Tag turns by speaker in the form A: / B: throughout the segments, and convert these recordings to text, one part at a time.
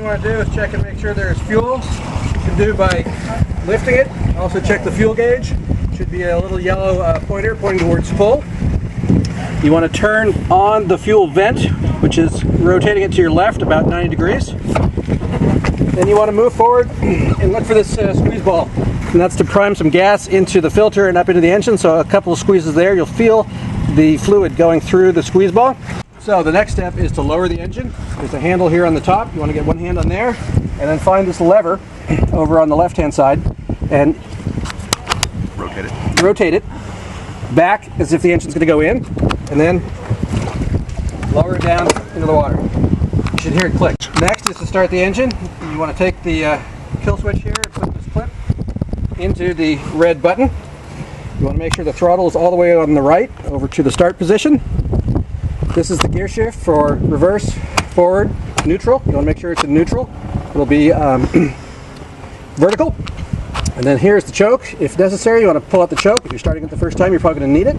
A: you want to do is check and make sure there's fuel. You can do by lifting it. Also check the fuel gauge. Should be a little yellow pointer pointing towards full. You want to turn on the fuel vent, which is rotating it to your left about 90 degrees. Then you want to move forward and look for this squeeze ball. And that's to prime some gas into the filter and up into the engine. So a couple of squeezes there, you'll feel the fluid going through the squeeze ball. So the next step is to lower the engine. There's a handle here on the top. You want to get one hand on there and then find this lever over on the left hand side and rotate it back as if the engine's going to go in, and then lower it down into the water. You should hear it click. Next is to start the engine. You want to take the kill switch here and put this clip into the red button. You want to make sure the throttle is all the way on the right over to the start position. This is the gear shift for reverse, forward, neutral. You want to make sure it's in neutral. It'll be vertical. And then here's the choke. If necessary, you want to pull out the choke. If you're starting it the first time, you're probably going to need it.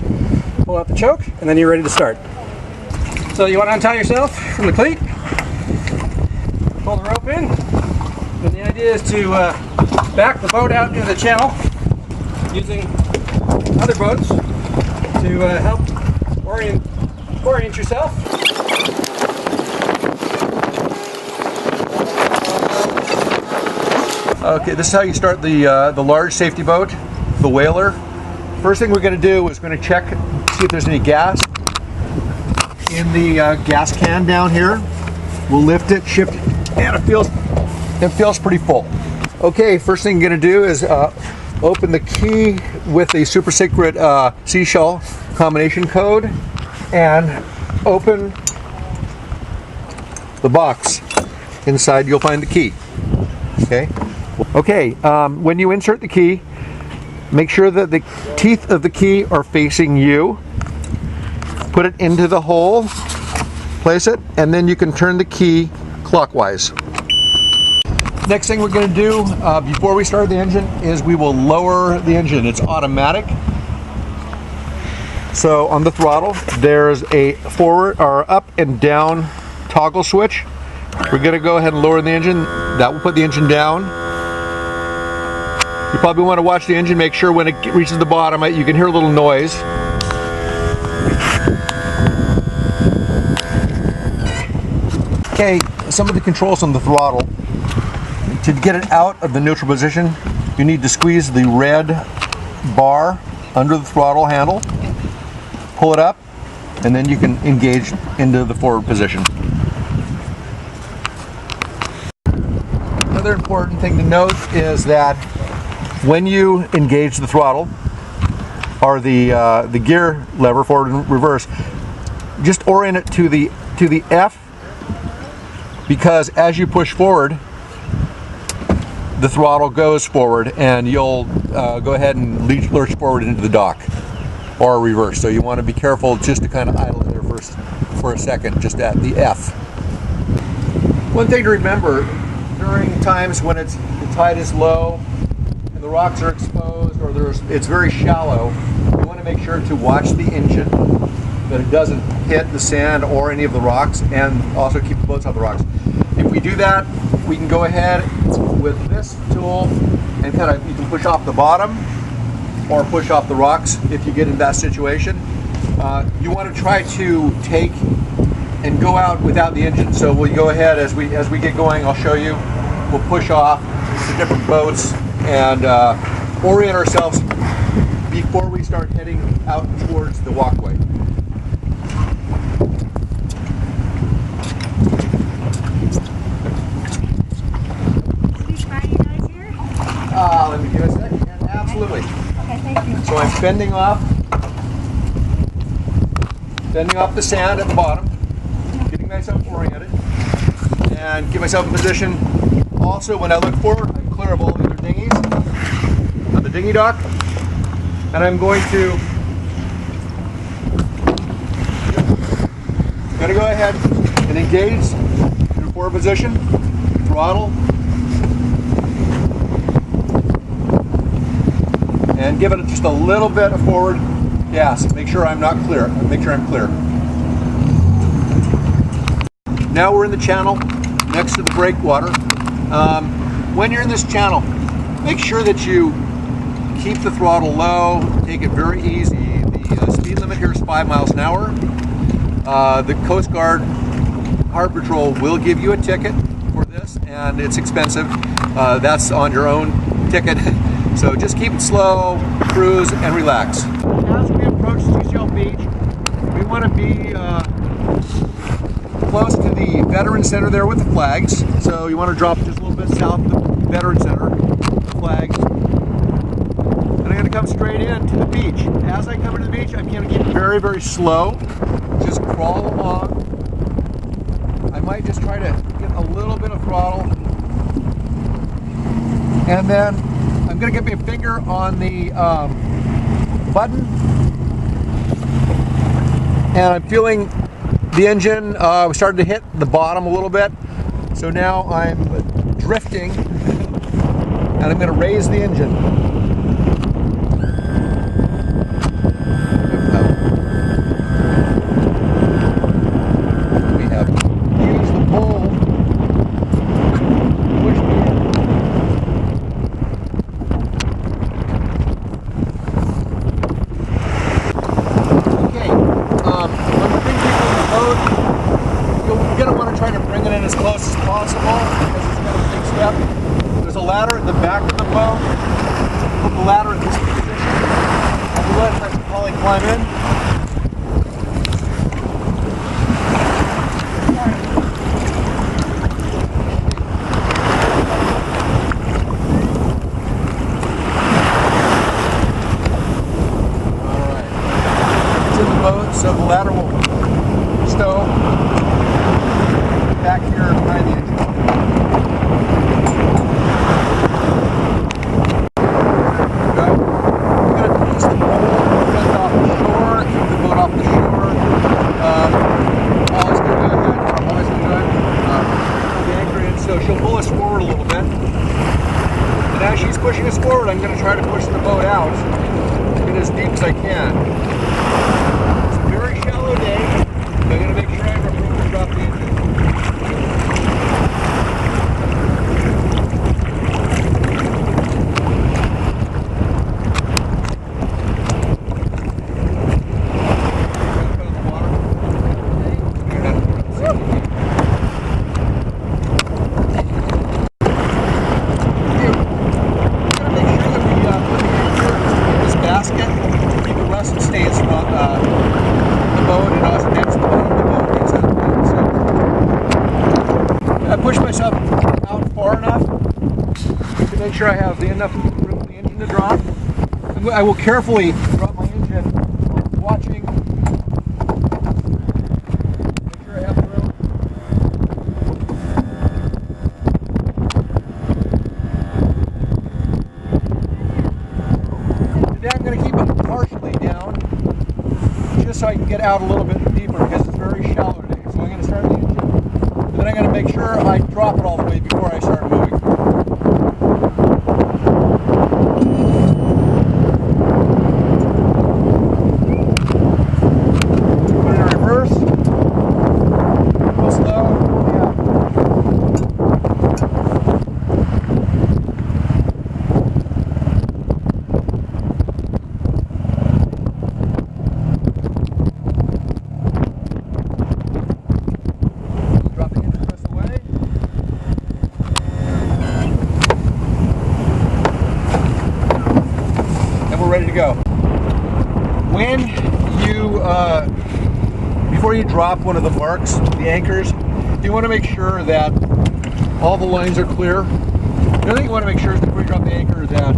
A: Pull out the choke, and then you're ready to start. So you want to untie yourself from the cleat, pull the rope in, and the idea is to back the boat out into the channel using other boats to help orient yourself.
B: Okay, this is how you start the large safety boat, the whaler. First thing we're going to do is going to check, see if there's any gas in the gas can down here. We'll lift it, shift it, and it feels pretty full. Okay, first thing you're going to do is open the key with the super secret seashell combination code and open the box. Inside you'll find the key. Okay, when you insert the key, make sure that the teeth of the key are facing you. Put it into the hole, place it, and then you can turn the key clockwise. Next thing we're going to do before we start the engine is we will lower the engine. It's automatic. So on the throttle, there's a forward or up and down toggle switch. We're going to go ahead and lower the engine. That will put the engine down. You probably want to watch the engine, make sure when it reaches the bottom, you can hear a little noise. Okay, some of the controls on the throttle. To get it out of the neutral position, you need to squeeze the red bar under the throttle handle, pull it up, and then you can engage into the forward position. Another important thing to note is that when you engage the throttle or the gear lever, forward and reverse, just orient it to the F, because as you push forward, the throttle goes forward and you'll go ahead and lurch forward into the dock or reverse. So you want to be careful just to kind of idle there for a second, just at the F. One thing to remember, during times when the tide is low and the rocks are exposed or it's very shallow, you want to make sure to watch the engine, that it doesn't hit the sand or any of the rocks, and also keep the boats off the rocks. If we do that, we can go ahead with this tool and you can push off the bottom or push off the rocks if you get in that situation. You want to try to take and go out without the engine. So we'll go ahead as we get going. I'll show you. We'll push off to different boats and orient ourselves before we start heading out towards the walkway. Let me give it a second. Absolutely.
C: Okay, thank you.
B: So I'm bending off the sand at the bottom, getting myself oriented, and get myself in position. Also, when I look forward, I'm clear of all the other dinghies on the dinghy dock, and I'm going to go ahead and engage in a forward position, throttle, and give it just a little bit of forward gas. Make sure I'm not clear. Make sure I'm clear. Now we're in the channel. next to the breakwater. When you're in this channel, make sure that you keep the throttle low, take it very easy. The speed limit here is 5 miles an hour. The Coast Guard Harbor Patrol will give you a ticket for this, and it's expensive. That's on your own ticket. So just keep it slow, cruise, and relax. As we approach Seashell Beach, we want to be close to the Veteran Center there with the flags. So you want to drop just a little bit south of the Veteran Center, the flags. And I'm going to come straight in to the beach. As I come into the beach, I'm going to keep it very, very slow. Just crawl along. I might just try to get a little bit of throttle. And then I'm going to get my finger on the button. And I'm feeling the engine starting to hit the bottom a little bit. So now I'm drifting. And I'm going to raise the engine. We have used the pole. Push me in. Okay. When bringing people in the boat, you're going to want to try to bring it in as close as possible because it's got a big step. There's a ladder in the back of the boat. Put the ladder in this position. And we'll let Polly climb in. Alright. It's in the boat, so the ladder will stow back here behind the engine. Pushing us forward, I'm going to try to push the boat out, get as deep as I can. It's a very shallow day, so I'm going to make sure I have room to drop the engine. Make sure I have enough room for the engine to drop. I will carefully drop my engine, watching. Make sure I have the room. Today I'm going to keep it partially down, just so I can get out a little bit deeper because it's very shallow today. So I'm going to start the engine, and then I'm going to make sure I drop it all the way before I start moving. Ready to go. When you, before you drop one of the marks, the anchors, you want to make sure that all the lines are clear. The other thing you want to make sure is before you drop the anchor that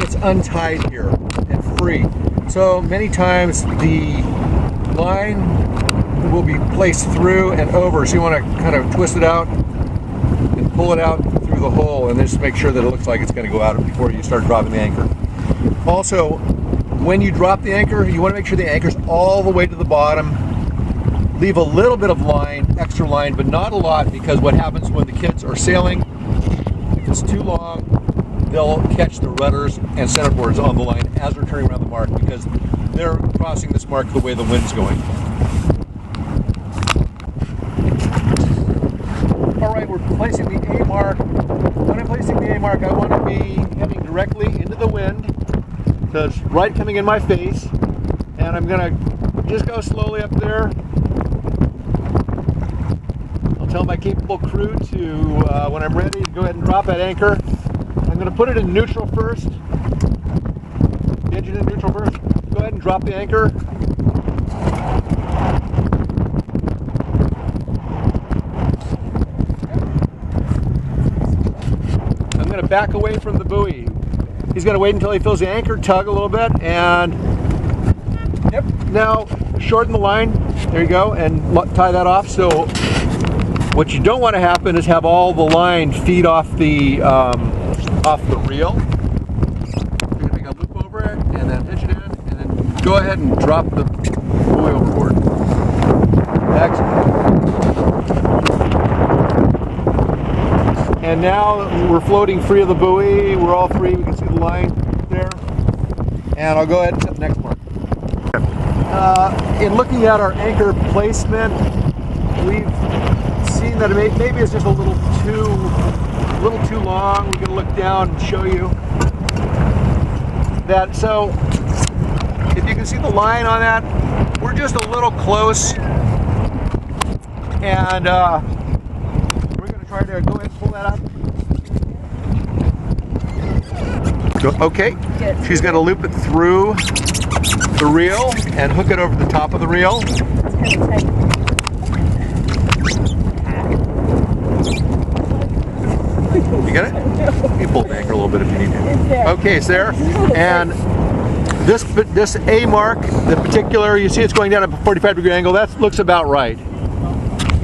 B: it's untied here and free. So many times the line will be placed through and over, so you want to kind of twist it out and pull it out through the hole and just make sure that it looks like it's going to go out before you start dropping the anchor. Also, when you drop the anchor, you want to make sure the anchor's all the way to the bottom. Leave a little bit of line, extra line, but not a lot, because what happens when the kids are sailing, if it's too long, they'll catch the rudders and centerboards on the line as they're turning around the mark, because they're crossing this mark the way the wind's going. we're placing the A mark. When I'm placing the A mark, I want to be heading directly into the wind, so it's right coming in my face, and I'm going to just go slowly up there. I'll tell my capable crew to, when I'm ready, to go ahead and drop that anchor. I'm going to put it in neutral first. The engine in neutral first. Go ahead and drop the anchor. I'm going to back away from the buoy. He's going to wait until he feels the anchor tug a little bit, and yep. Now shorten the line. There you go, and tie that off. So what you don't want to happen is have all the line feed off the reel. You're going to make a loop over it, and then hitch it in, and then go ahead and drop the buoy overboard. Excellent. And now we're floating free of the buoy. We're all free. We can see the line there. And I'll go ahead and set the next mark. In looking at our anchor placement, we've seen that maybe it's just a little too long. We're going to look down and show you that. So if you can see the line on that, we're just a little close, and we're going to try to go ahead and pull that up. Okay, she's going to loop it through the reel and hook it over the top of the reel. You got it? You pull the anchor a little bit if you need to. Okay, it's there. And this A mark, the particular, you see it's going down at a 45-degree angle. That looks about right.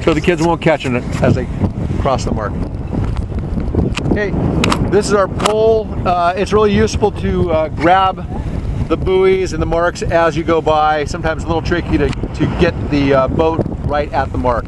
B: So the kids won't catch it as they cross the mark. Okay, this is our pole. It's really useful to grab the buoys and the marks as you go by. Sometimes a little tricky to get the boat right at the mark.